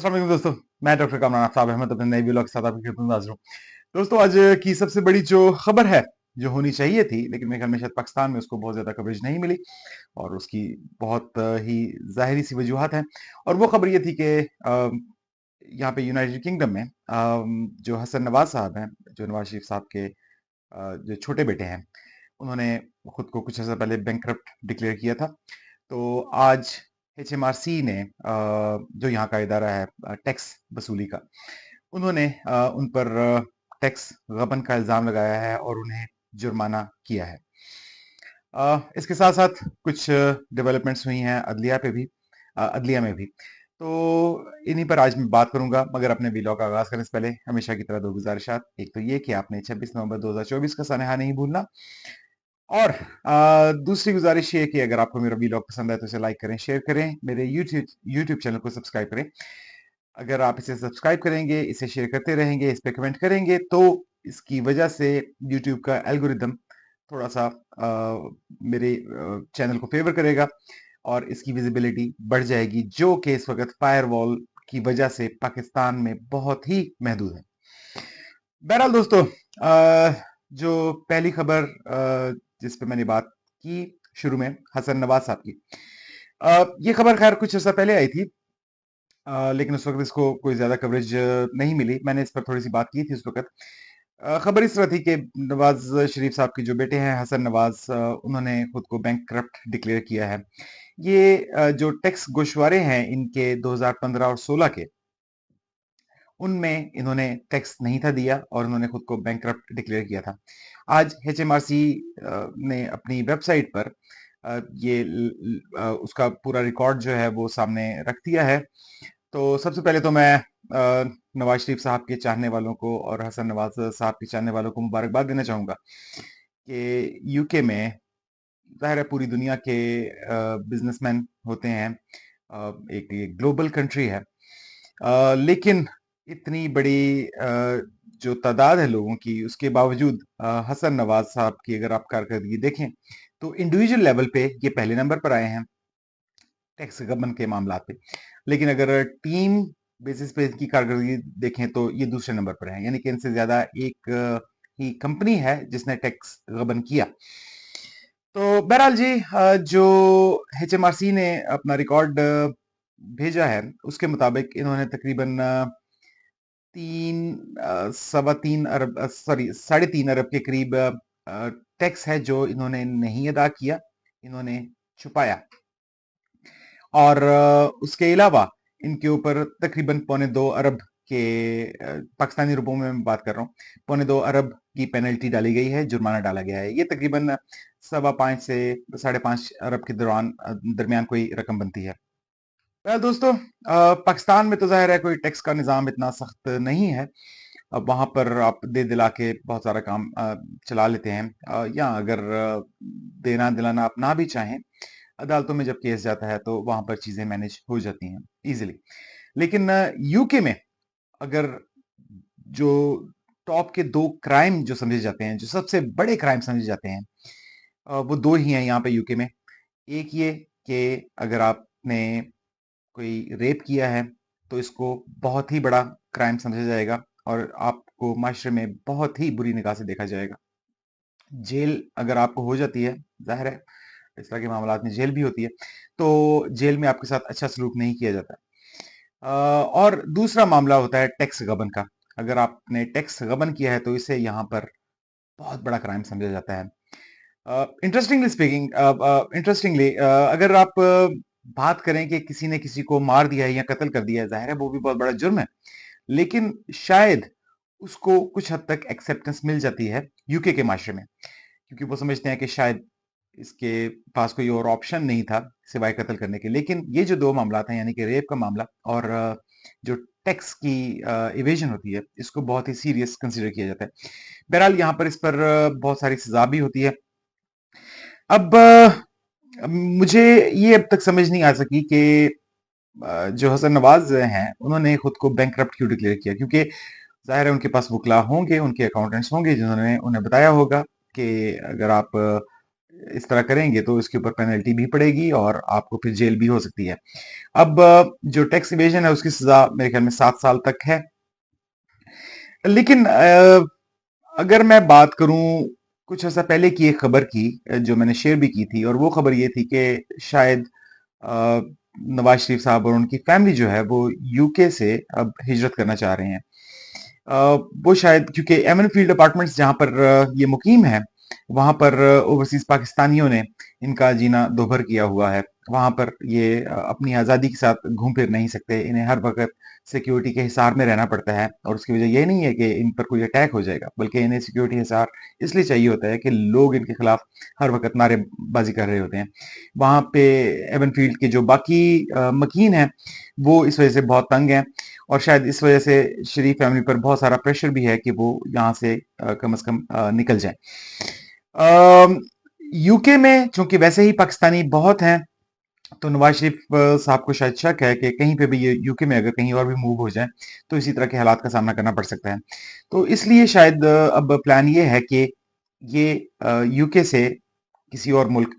अस्सलाम वालेकुम दोस्तों। मैं डॉक्टर कामरान आफ्ताब अहमद अपने नए व्लॉग के साथ आपकी खिदमत में हाजिर हूँ। दोस्तों, आज की सबसे बड़ी जो खबर है, जो होनी चाहिए थी, लेकिन मेरे ख्याल में शायद पाकिस्तान में उसको बहुत ज्यादा कवरेज नहीं मिली, और उसकी बहुत ही जाहिरी सी वजूहत है। और वो खबर ये थी कि यहाँ पे यूनाइटेड किंगडम में जो हसन नवाज साहब हैं, जो नवाज शरीफ साहब के जो छोटे बेटे हैं, उन्होंने खुद को कुछ अर्सा पहले बैंकरप्ट डिक्लेयर किया था। तो आज HMRC ने, जो यहाँ का इदारा है टैक्स वसूली का, उन्होंने उन पर टैक्स गबन का इल्जाम लगाया है और उन्हें जुर्माना किया है। इसके साथ साथ कुछ डेवलपमेंट्स हुई हैं अदलिया पे भी, अदलिया में भी। तो इन्हीं पर आज मैं बात करूंगा, मगर अपने वीडियो का आगाज करने से पहले हमेशा की तरह दो गुजारिशात। एक तो ये कि आपने 26 नवंबर 2024 का सनेहा नहीं भूलना, और दूसरी गुजारिश ये कि अगर आपको मेरा वीडियो पसंद आए तो इसे लाइक करें, शेयर करें, मेरे यूट्यूब चैनल को सब्सक्राइब करें। अगर आप इसे सब्सक्राइब करेंगे, इसे शेयर करते रहेंगे, इस पे कमेंट करेंगे, तो इसकी वजह से यूट्यूब का एल्गोरिदम थोड़ा सा मेरे चैनल को फेवर करेगा और इसकी विजिबिलिटी बढ़ जाएगी, जो कि इस वक्त फायरवॉल की वजह से पाकिस्तान में बहुत ही महदूद है। बहरहाल दोस्तों, जो पहली खबर जिस पे मैंने बात की शुरू में, हसन नवाज साहब की, ये खबर खैर कुछ अर्सा पहले आई थी, लेकिन उस वक्त इसको कोई ज्यादा कवरेज नहीं मिली। मैंने इस पर थोड़ी सी बात की थी उस वक्त। खबर इस तरह थी कि नवाज शरीफ साहब के जो बेटे हैं हसन नवाज, उन्होंने खुद को बैंकरप्ट डिक्लेयर किया है। ये जो टैक्स गोशवारे हैं इनके 2015 और 16 के, उनमें इन्होंने टैक्स नहीं था दिया और उन्होंने खुद को बैंकरप्ट डिक्लेयर किया था। आज HMRC ने अपनी वेबसाइट पर उसका पूरा रिकॉर्ड जो है वो सामने रख दिया है। तो सबसे पहले तो मैं नवाज शरीफ साहब के चाहने वालों को और हसन नवाज साहब के चाहने वालों को मुबारकबाद देना चाहूंगा कि यूके में, जाहिर है पूरी दुनिया के बिजनेसमैन होते हैं, एक ये ग्लोबल कंट्री है, लेकिन इतनी बड़ी जो तादाद है लोगों की, उसके बावजूद हसन नवाज साहब की अगर आप कारकर्दगी देखें तो इंडिविजुअल लेवल पे ये पहले नंबर पर आए हैं टैक्स गबन के मामला पे। लेकिन अगर टीम बेसिस पे इनकी कारकर्दगी देखें तो ये दूसरे नंबर पर है, यानी कि इनसे ज्यादा एक ही कंपनी है जिसने टैक्स गबन किया। तो बहरहाल जी, जो HMRC ने अपना रिकॉर्ड भेजा है, उसके मुताबिक इन्होंने तकरीबन सवा तीन अरब, सॉरी 3.5 अरब के करीब टैक्स है जो इन्होंने नहीं अदा किया, इन्होंने छुपाया। और उसके अलावा इनके ऊपर तकरीबन 2.25 अरब के, पाकिस्तानी रुपयों में मैं बात कर रहा हूँ, 2.25 अरब की पेनल्टी डाली गई है, जुर्माना डाला गया है। ये तकरीबन 5.25 से 5.5 अरब के दरमियान कोई रकम बनती है। दोस्तों, पाकिस्तान में तो जाहिर है कोई टैक्स का निज़ाम इतना सख्त नहीं है। अब वहां पर आप दे दिला के बहुत सारा काम चला लेते हैं, या अगर देना दिलाना आप ना भी चाहें, अदालतों में जब केस जाता है तो वहां पर चीजें मैनेज हो जाती हैं इजीली। लेकिन यूके में अगर जो टॉप के 2 क्राइम जो समझे जाते हैं, जो सबसे बड़े क्राइम समझे जाते हैं, वो 2 ही हैं यहाँ पे यूके में। एक ये कि अगर आपने कोई रेप किया है तो इसको बहुत ही बड़ा क्राइम समझा जाएगा और आपको माशरे में बहुत ही बुरी निगाह से देखा जाएगा। जेल अगर आपको हो जाती है, जाहिर है इस तरह के मामलात में जेल भी होती है, तो जेल में आपके साथ अच्छा सलूक नहीं किया जाता। और दूसरा मामला होता है टैक्स गबन का। अगर आपने टैक्स गबन किया है तो इसे यहाँ पर बहुत बड़ा क्राइम समझा जाता है। इंटरेस्टिंगली अगर आप बात करें कि किसी ने किसी को मार दिया है या कत्ल कर दिया है, जाहिर है वो भी बहुत बड़ा जुर्म है, लेकिन शायद उसको कुछ हद तक एक्सेप्टेंस मिल जाती है यूके के माशरे में, क्योंकि वो समझते हैं कि शायद इसके पास कोई और ऑप्शन नहीं था सिवाय कत्ल करने के। लेकिन ये जो 2 मामला हैं, यानी कि रेप का मामला और जो टैक्स की इवेजन होती है, इसको बहुत ही सीरियस कंसीडर किया जाता है। बहरहाल यहाँ पर इस पर बहुत सारी सजा भी होती है। अब मुझे ये अब तक समझ नहीं आ सकी कि जो हसन नवाज हैं उन्होंने खुद को बैंकरप्ट क्यों डिक्लेयर किया, क्योंकि जाहिर है उनके पास वकला होंगे, उनके अकाउंटेंट्स होंगे जिन्होंने उन्हें बताया होगा कि अगर आप इस तरह करेंगे तो इसके ऊपर पेनल्टी भी पड़ेगी और आपको फिर जेल भी हो सकती है। अब जो टैक्स इवेजन है उसकी सजा मेरे ख्याल में 7 साल तक है। लेकिन अगर मैं बात करूं कुछ ऐसा पहले की एक खबर की, जो मैंने शेयर भी की थी, और वो खबर ये थी कि शायद अ, नवाज शरीफ साहब और उनकी फैमिली जो है वो यूके से अब हिजरत करना चाह रहे हैं। वो शायद क्योंकि एमन फील्ड अपार्टमेंट्स जहां पर ये मुकीम है, वहां पर ओवरसीज पाकिस्तानियों ने इनका जीना दोभर किया हुआ है। वहां पर ये अपनी आज़ादी के साथ घूम फिर नहीं सकते, इन्हें हर वक्त सिक्योरिटी के हिसार में रहना पड़ता है, और उसकी वजह ये नहीं है कि इन पर कोई अटैक हो जाएगा, बल्कि इन्हें सिक्योरिटी हिसार इसलिए चाहिए होता है कि लोग इनके खिलाफ हर वक्त नारेबाजी कर रहे होते हैं। वहां पे एवन फील्ड के जो बाकी मकीन हैं वो इस वजह से बहुत तंग हैं, और शायद इस वजह से शरीफ फैमिली पर बहुत सारा प्रेशर भी है कि वो यहाँ से कम से कम निकल जाए। यूके में चूंकि वैसे ही पाकिस्तानी बहुत हैं, तो नवाज शरीफ साहब को शायद शक है कि कहीं पे भी ये यूके में अगर कहीं और भी मूव हो जाए तो इसी तरह के हालात का सामना करना पड़ सकता है। तो इसलिए शायद अब प्लान ये है कि ये यूके से किसी और मुल्क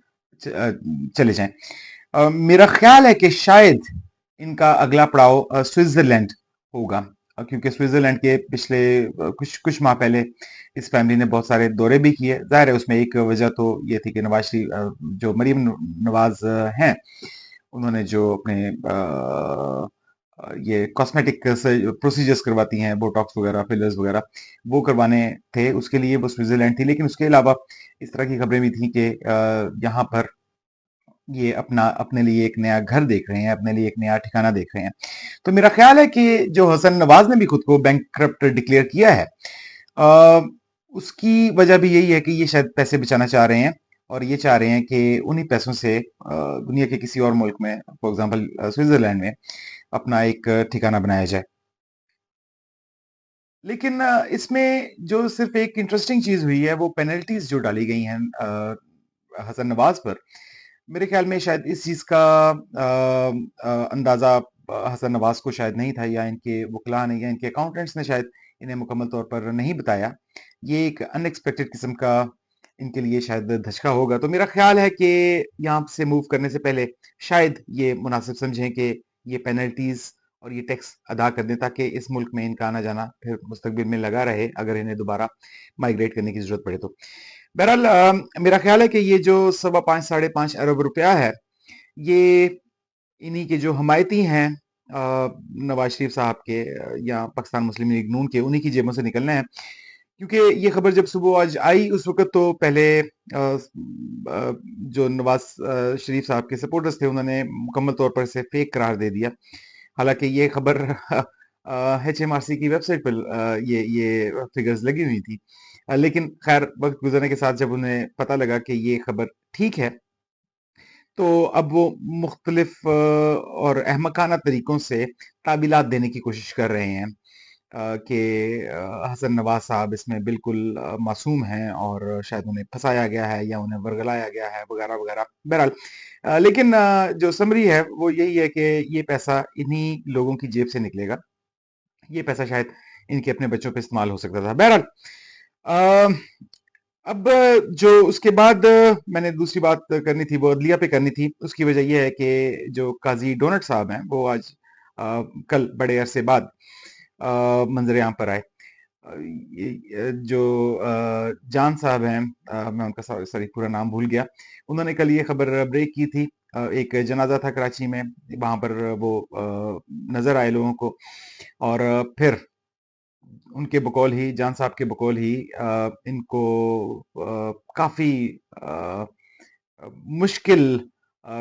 चले जाएं। मेरा ख्याल है कि शायद इनका अगला पड़ाव स्विट्जरलैंड होगा, क्योंकि स्विट्जरलैंड के पिछले कुछ कुछ माह पहले इस फैमिली ने बहुत सारे दौरे भी किए। जाहिर है उसमें एक वजह तो ये थी कि नवाज शरीफ जो मरीम नवाज हैं, उन्होंने जो अपने ये कॉस्मेटिक प्रोसीजर्स करवाती हैं, बोटॉक्स वगैरह, फिलर्स वगैरह, वो करवाने थे, उसके लिए वो स्विट्जरलैंड थी। लेकिन उसके अलावा इस तरह की खबरें भी थी कि यहाँ पर ये अपना अपने लिए एक नया घर देख रहे हैं, अपने लिए एक नया ठिकाना देख रहे हैं। तो मेरा ख्याल है कि जो हसन नवाज ने भी खुद को बैंकक्रप्ट डिक्लेयर किया है, अ, उसकी वजह भी यही है कि ये शायद पैसे बचाना चाह रहे हैं, और ये चाह रहे हैं कि उन्हीं पैसों से दुनिया के किसी और मुल्क में, फॉर एग्जांपल स्विट्जरलैंड में, अपना एक ठिकाना बनाया जाए। लेकिन इसमें जो सिर्फ एक इंटरेस्टिंग चीज हुई है वो पेनल्टीज जो डाली गई हैं हसन नवाज पर। मेरे ख्याल में शायद इस चीज का अंदाजा हसन नवाज को शायद नहीं था, या इनके वकला ने या इनके अकाउंटेंट्स ने शायद इन्हें मुकम्मल तौर पर नहीं बताया। ये एक अनएक्सपेक्टेड किस्म का इनके लिए शायद धचका होगा। तो मेरा ख्याल है कि यहाँ से मूव करने से पहले शायद ये मुनासिब समझें कि ये पेनल्टीज और ये टैक्स अदा कर दें, ताकि इस मुल्क में इनका आना जाना फिर मुस्तकबिल में लगा रहे, अगर इन्हें दोबारा माइग्रेट करने की जरूरत पड़े तो। बहरहाल मेरा ख्याल है कि ये जो 5.5 साढ़े 5 अरब रुपया है, ये इन्हीं के जो हमायती हैं नवाज शरीफ साहब के, या पाकिस्तान मुस्लिम लीग नून के, उन्हीं की जेबों से निकलने हैं। क्योंकि ये खबर जब सुबह आज आई उस वक्त तो पहले जो नवाज शरीफ साहब के सपोर्टर्स थे उन्होंने मुकम्मल तौर पर इसे फेक करार दे दिया। हालांकि ये खबर HMRC की वेबसाइट पर ये फिगर्स लगी हुई थी। लेकिन खैर वक्त गुजरने के साथ जब उन्हें पता लगा कि ये खबर ठीक है, तो अब वो मुख्तलिफ और अहमकाना तरीकों से ताबीलात देने की कोशिश कर रहे हैं कि हसन नवाज साहब इसमें बिल्कुल मासूम हैं, और शायद उन्हें फंसाया गया है या उन्हें वर्गलाया गया है, वगैरह वगैरह। बहरहाल लेकिन जो समरी है वो यही है कि ये पैसा इन्हीं लोगों की जेब से निकलेगा। ये पैसा शायद इनके अपने बच्चों पे इस्तेमाल हो सकता था। बहरहाल अ, अब जो उसके बाद मैंने दूसरी बात करनी थी वो अदलिया पे करनी थी। उसकी वजह ये है कि जो काजी डोनट साहब हैं वो आज कल बड़े अरसे बाद मंजर आम पर आए। जो जान साहब हैं, मैं उनका सॉरी पूरा नाम भूल गया। उन्होंने कल ये खबर ब्रेक की थी। एक जनाजा था कराची में, वहां पर वो नजर आए लोगों को, और फिर उनके बकौल ही, जान साहब के बकौल ही, इनको काफी अ, मुश्किल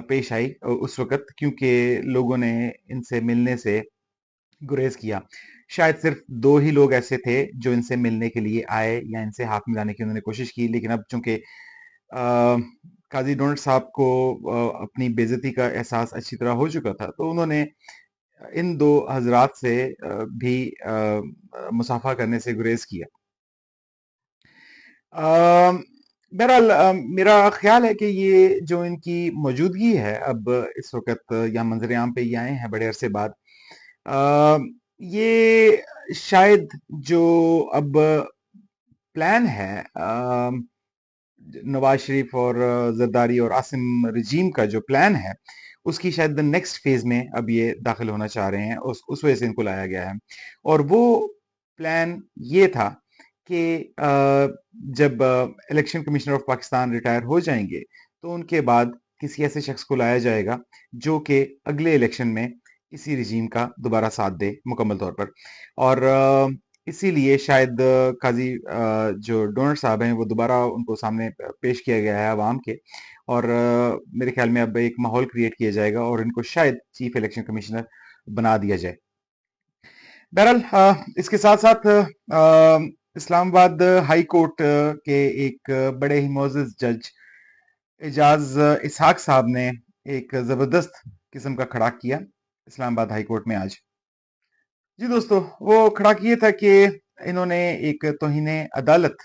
पेश आई उस वक्त, क्योंकि लोगों ने इनसे मिलने से गुरेज किया। शायद सिर्फ दो ही लोग ऐसे थे जो इनसे मिलने के लिए आए या इनसे हाथ मिलाने की उन्होंने कोशिश की। लेकिन अब चूंकि काजी डोनट साहब को अपनी बेइज्जती का एहसास अच्छी तरह हो चुका था, तो उन्होंने इन दो हजरात से भी मुसाफा करने से गुरेज किया। बहरहाल मेरा ख्याल है कि ये जो इनकी मौजूदगी है अब इस वक्त, या मंजर आम पे ये आए हैं बड़े अरसे बाद, अ, ये शायद जो अब प्लान है, नवाज शरीफ और जरदारी और आसिम रजीम का जो प्लान है, उसकी शायद नेक्स्ट फेज में अब ये दाखिल होना चाह रहे हैं, उस वजह से इनको लाया गया है। और वो प्लान ये था कि जब election commissioner of Pakistan retire हो जाएंगे, तो उनके बाद किसी ऐसे शख्स को लाया जाएगा जो कि अगले इलेक्शन में इसी रिजीम का दोबारा साथ दे मुकम्मल तौर पर। और इसीलिए शायद काजी जो डोनर साहब हैं, वो दोबारा उनको सामने पेश किया गया है अवाम के। और मेरे ख्याल में अब एक माहौल क्रिएट किया जाएगा और इनको शायद चीफ इलेक्शन कमिश्नर बना दिया जाए। बहरहाल इसके साथ साथ इस्लामाबाद हाई कोर्ट के एक बड़े ही मोअज़्ज़ज़ जज एजाज इसहाक साहब ने एक जबरदस्त किस्म का खड़ा किया इस्लामाबाद हाई कोर्ट में आज। जी दोस्तों, वो खड़ा किया था कि इन्होंने एक तौहीने अदालत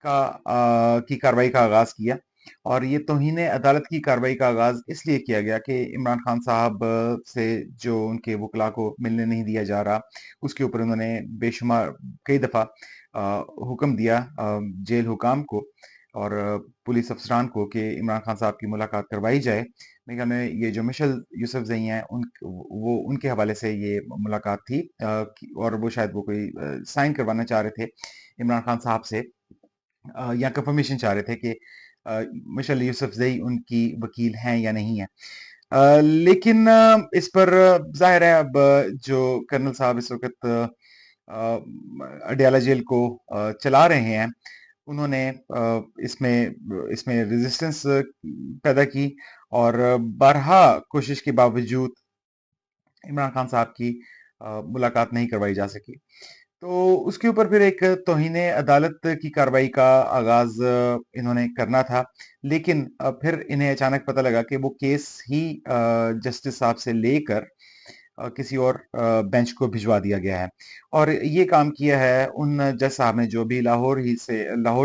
की कार्रवाई का आगाज किया। और ये तौहीने अदालत की कार्रवाई का आगाज इसलिए किया गया कि इमरान खान साहब से जो उनके वकला को मिलने नहीं दिया जा रहा, उसके ऊपर उन्होंने बेशुमार कई दफा हुक्म दिया जेल हुकाम को और पुलिस अफसरान को कि इमरान खान साहब की मुलाकात करवाई जाए। मेरे ख्याल में ये जो मिशेल यूसुफजई हैं, वो उनके हवाले से ये मुलाकात थी और वो शायद वो कोई साइन करवाना चाह रहे थे इमरान खान साहब से या कंफर्मेशन चाह रहे थे कि मिशेल यूसुफजई उनकी वकील हैं या नहीं है। लेकिन इस पर जाहिर है अब जो कर्नल साहब इस वक्त अडयाला जेल को चला रहे हैं, उन्होंने इसमें इसमें रेजिस्टेंस पैदा की और बारहा कोशिश के बावजूद इमरान खान साहब की मुलाकात नहीं करवाई जा सकी। तो उसके ऊपर फिर एक तौहीने अदालत की कार्रवाई का आगाज इन्होंने करना था। लेकिन फिर इन्हें अचानक पता लगा कि वो केस ही जस्टिस साहब से लेकर किसी और बेंच को भिजवा दिया गया है। और ये काम किया है उन जज साहब ने जो भी लाहौर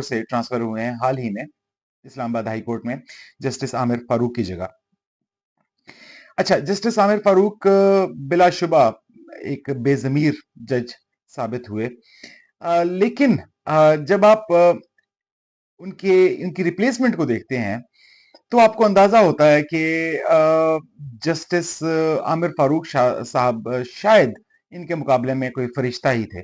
से ट्रांसफर हुए हैं हाल ही में इस्लामाबाद हाई कोर्ट में जस्टिस आमिर फारूक की जगह। अच्छा, जस्टिस आमिर फारूक बिलाशुबा एक बेजमीर जज साबित हुए। लेकिन जब आप उनके उनकी रिप्लेसमेंट को देखते हैं, तो आपको अंदाजा होता है कि जस्टिस आमिर फारूक साहब शायद इनके मुकाबले में कोई फरिश्ता ही थे,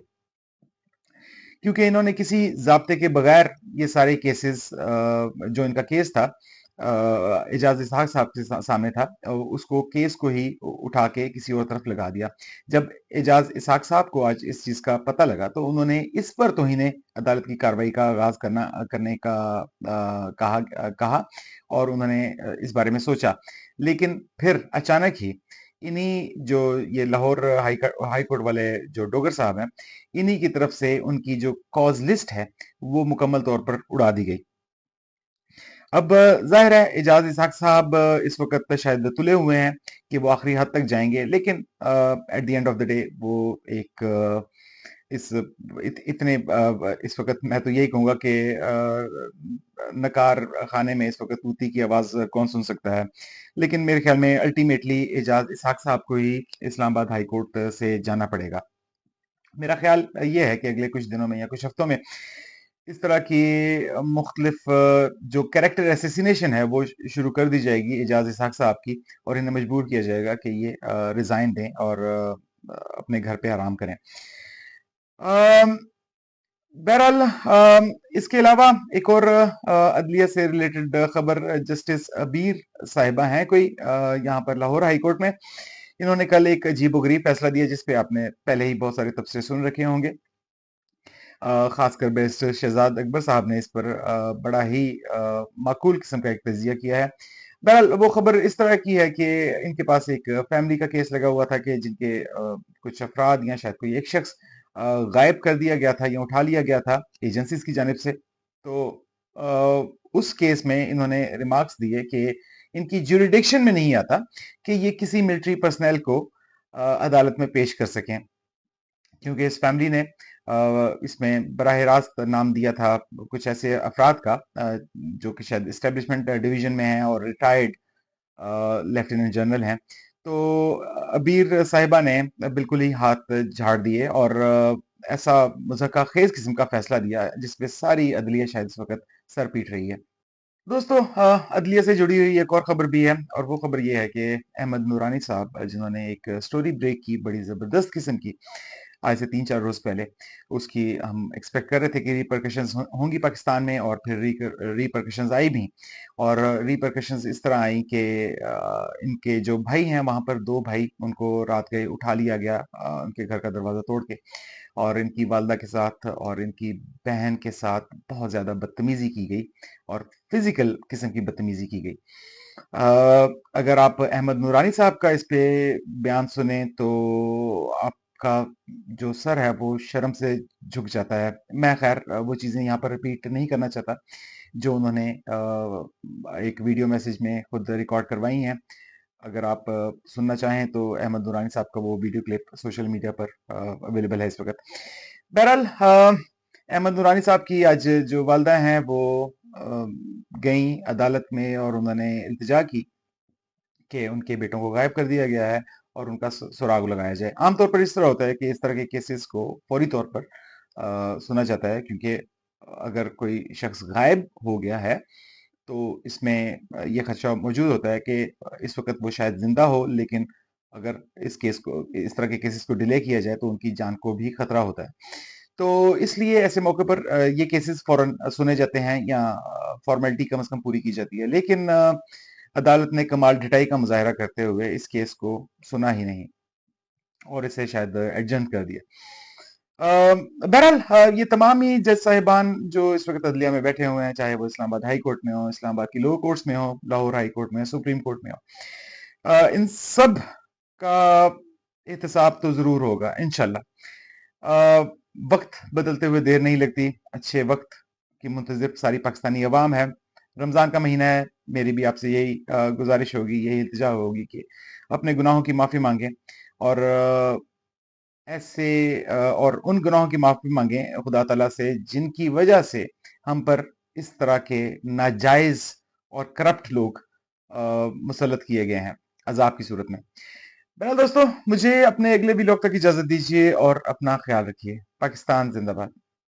क्योंकि इन्होंने किसी ज़ाब्ते के बगैर ये सारे केसेस जो इनका केस था एजाज इसहाक साहब के सामने था, उसको केस को ही उठा के किसी और तरफ लगा दिया। जब एजाज इसहाक साहब को आज इस चीज का पता लगा, तो उन्होंने इस पर तौहीने अदालत की कार्रवाई का आगाज करने का कहा और उन्होंने इस बारे में सोचा। लेकिन फिर अचानक ही इन्हीं जो ये लाहौर हाई कोर्ट वाले जो डोगर साहब हैं, इन्हीं की तरफ से उनकी जो कॉज लिस्ट है वो मुकम्मल तौर पर उड़ा दी गई। अब जाहिर है एजाज इसहाक साहब इस वक्त शायद तुले हुए हैं कि वो आखिरी हद तक जाएंगे, लेकिन at the end of the day वो एक इतने इस वक्त मैं तो यही कहूंगा कि नकार खाने में इस वक्त तूती की आवाज कौन सुन सकता है। लेकिन मेरे ख्याल में अल्टीमेटली एजाज इसहाक साहब को ही इस्लामाबाद हाई कोर्ट से जाना पड़ेगा। मेरा ख्याल ये है कि अगले कुछ दिनों में या कुछ हफ्तों में इस तरह की मुख्तलिफ जो कैरेक्टर एसेसिनेशन है वो शुरू कर दी जाएगी एजाज इसहाक साहब की, और इन्हें मजबूर किया जाएगा कि ये रिजाइन दें और अपने घर पे आराम करें। अम, बहरहाल इसके अलावा एक और अदलिया से रिलेटेड खबर, जस्टिस अबीर साहिबा हैं कोई यहाँ पर लाहौर हाई कोर्ट में। इन्होंने कल एक अजीबोगरीब फैसला दिया जिसपे आपने पहले ही बहुत सारे तबसरे सुन रखे होंगे। खासकर बैरिस्टर शहजाद अकबर साहब ने इस पर बड़ा ही माकूल किस्म का एक तजिया किया है। बहरहाल वो खबर इस तरह की है कि इनके पास एक फैमिली का केस लगा हुआ था कि जिनके कुछ अफराद या शायद कोई एक शख्स गायब कर दिया गया था या उठा लिया गया था एजेंसीज की जानिब से। तो उस केस में इन्होंने रिमार्क्स दिए कि इनकी ज्यूरिडिक्शन में नहीं आता कि ये किसी मिलिट्री पर्सनल को अदालत में पेश कर सकें, क्योंकि इस फैमिली ने इसमें बराह रास्त नाम दिया था कुछ ऐसे अफराद का जो कि शायद इस्टेब्लिशमेंट डिवीजन में हैं और रिटायर्ड लेफ्टिनेंट जनरल हैं। तो अबीर साहिबा ने बिल्कुल ही हाथ झाड़ दिए और ऐसा मज़ाक़ खेज़ किस्म का फैसला दिया जिस पे सारी अदलिया शायद इस वक़्त सर पीट रही है। दोस्तों अदलिया से जुड़ी हुई एक और खबर भी है और वो खबर ये है कि अहमद नूरानी साहब जिन्होंने एक स्टोरी ब्रेक की बड़ी ज़बरदस्त किस्म की आज से 3-4 रोज़ पहले, उसकी हम एक्सपेक्ट कर रहे थे कि रिपरकशंस होंगी पाकिस्तान में और फिर रिपरकशंस आई भी और रिपरकशंस इस तरह आई कि इनके जो भाई हैं वहाँ पर 2 भाई उनको रात गए उठा लिया गया उनके घर का दरवाज़ा तोड़ के और इनकी वालदा के साथ और इनकी बहन के साथ बहुत ज़्यादा बदतमीज़ी की गई और फिज़िकल किस्म की बदतमीज़ी की गई। अगर आप अहमद नूरानी साहब का इस पे बयान सुने तो आपका जो सर है वो शर्म से झुक जाता है। मैं ख़ैर वो चीज़ें यहाँ पर रिपीट नहीं करना चाहता जो उन्होंने एक वीडियो मैसेज में खुद रिकॉर्ड करवाई हैं। अगर आप सुनना चाहें तो अहमद नूरानी साहब का वो वीडियो क्लिप सोशल मीडिया पर अवेलेबल है इस वक़्त। बहरहाल अहमद नूरानी साहब की आज जो वालिदा हैं वो गईं अदालत में और उन्होंने इल्तिजा की कि उनके बेटों को गायब कर दिया गया है और उनका सुराग लगाया जाए। आमतौर पर इस तरह होता है कि इस तरह के केसेस को फौरी तौर पर सुना जाता है क्योंकि अगर कोई शख्स गायब हो गया है तो इसमें ये खदशा मौजूद होता है कि इस वक़्त वो शायद ज़िंदा हो लेकिन अगर इस तरह के केसेस को डिले किया जाए तो उनकी जान को भी खतरा होता है। तो इसलिए ऐसे मौके पर ये केसेस फ़ौरन सुने जाते हैं या फ़ॉर्मेलिटी कम से कम पूरी की जाती है। लेकिन अदालत ने कमाल ढिठाई का मुज़ाहिरा करते हुए इस केस को सुना ही नहीं और इसे शायद एडजर्न कर दिया। बहरहाल ये तमाम ही जज साहिबान जो इस वक़्त अदलिया में बैठे हुए हैं, चाहे वो इस्लामाबाद हाई कोर्ट में हो, इस्लामाबाद की लोअर कोर्ट्स में हो, लाहौर हाई कोर्ट में हो, सुप्रीम कोर्ट में हो, इन सब का एहतसाब तो ज़रूर होगा इंशाल्लाह। वक़्त बदलते हुए देर नहीं लगती, अच्छे वक़्त की मुंतज़िर सारी पाकिस्तानी अवाम है। रमज़ान का महीना है, मेरी भी आपसे यही गुज़ारिश होगी, यही इल्तिजा होगी कि अपने गुनाहों की माफ़ी माँगे और ऐसे और उन गुनाहों की माफ़ी माँगें खुदा ताला से जिनकी वजह से हम पर इस तरह के नाजायज़ और करप्ट लोग मुसल्लत किए गए हैं, अज़ाब की सूरत में। बहरहाल दोस्तों, मुझे अपने अगले व्लॉग तक इजाज़त दीजिए और अपना ख़्याल रखिए। पाकिस्तान ज़िंदाबाद।